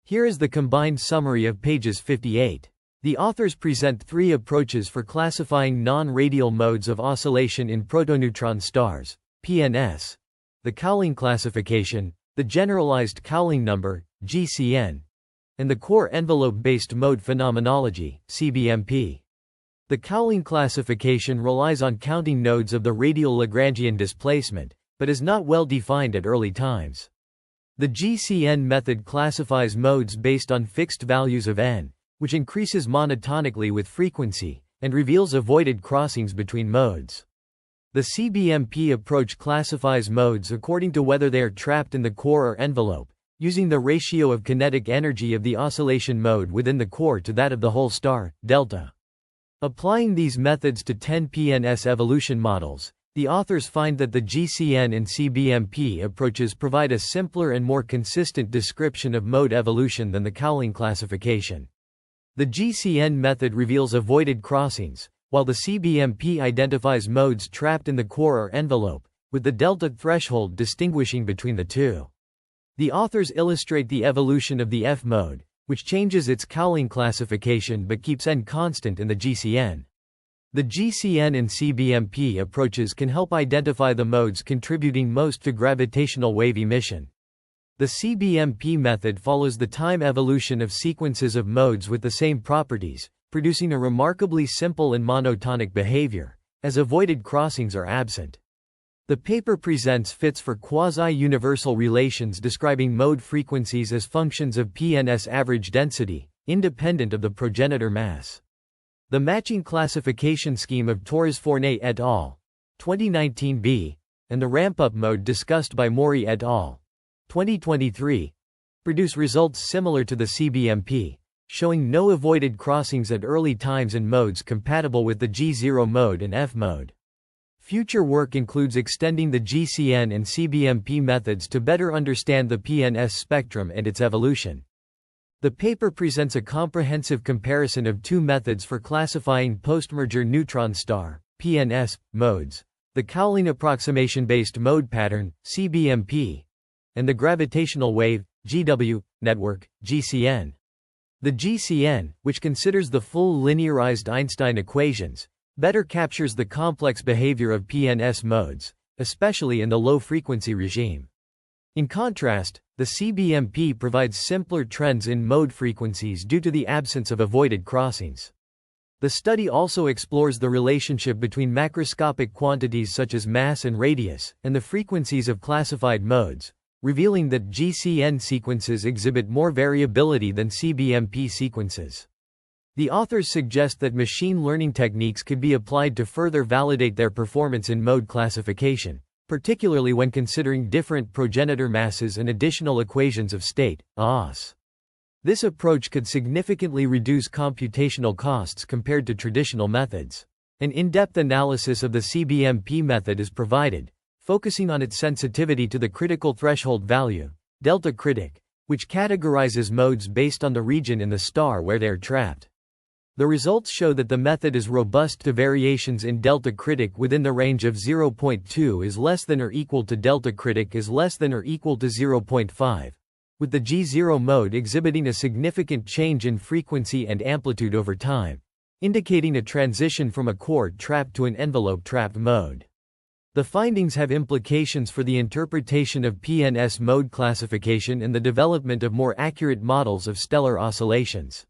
Here is the combined summary of pages 58. The authors present three approaches for classifying non-radial modes of oscillation in protoneutron stars, PNS, the Cowling classification, the Generalized Cowling Number, GCN, and the core envelope-based mode phenomenology, CBMP. The Cowling classification relies on counting nodes of the radial Lagrangian displacement, but is not well defined at early times. The GCN method classifies modes based on fixed values of n, which increases monotonically with frequency, and reveals avoided crossings between modes. The CBMP approach classifies modes according to whether they are trapped in the core or envelope, using the ratio of kinetic energy of the oscillation mode within the core to that of the whole star, delta. Applying these methods to 10 PNS evolution models, the authors find that the GCN and CBMP approaches provide a simpler and more consistent description of mode evolution than the Cowling classification. The GCN method reveals avoided crossings, while the CBMP identifies modes trapped in the core or envelope, with the delta threshold distinguishing between the two. The authors illustrate the evolution of the F mode, which changes its Cowling classification but keeps n constant in the GCN. The GCN and CBMP approaches can help identify the modes contributing most to gravitational wave emission. The CBMP method follows the time evolution of sequences of modes with the same properties, producing a remarkably simple and monotonic behavior, as avoided crossings are absent. The paper presents fits for quasi-universal relations describing mode frequencies as functions of PNS average density, independent of the progenitor mass. The matching classification scheme of Torres-Forney et al. 2019b, and the ramp-up mode discussed by Mori et al. 2023, produce results similar to the CBMP, showing no avoided crossings at early times in modes compatible with the G0 mode and F mode. Future work includes extending the GCN and CBMP methods to better understand the PNS spectrum and its evolution. The paper presents a comprehensive comparison of two methods for classifying postmerger neutron star (PNS) modes: the Cowling approximation-based mode pattern (CBMP) and the gravitational wave (GW) network (GCN). The GCN, which considers the full linearized Einstein equations, better captures the complex behavior of PNS modes, especially in the low-frequency regime. In contrast, the CBMP provides simpler trends in mode frequencies due to the absence of avoided crossings. The study also explores the relationship between macroscopic quantities such as mass and radius, and the frequencies of classified modes, revealing that GCN sequences exhibit more variability than CBMP sequences. The authors suggest that machine learning techniques could be applied to further validate their performance in mode classification, particularly when considering different progenitor masses and additional equations of state, OS. This approach could significantly reduce computational costs compared to traditional methods. An in-depth analysis of the CBMP method is provided, focusing on its sensitivity to the critical threshold value, delta critic, which categorizes modes based on the region in the star where they are trapped. The results show that the method is robust to variations in delta critic within the range of 0.2 is less than or equal to delta critic is less than or equal to 0.5, with the G0 mode exhibiting a significant change in frequency and amplitude over time, indicating a transition from a core trapped to an envelope trapped mode. The findings have implications for the interpretation of PNS mode classification and the development of more accurate models of stellar oscillations.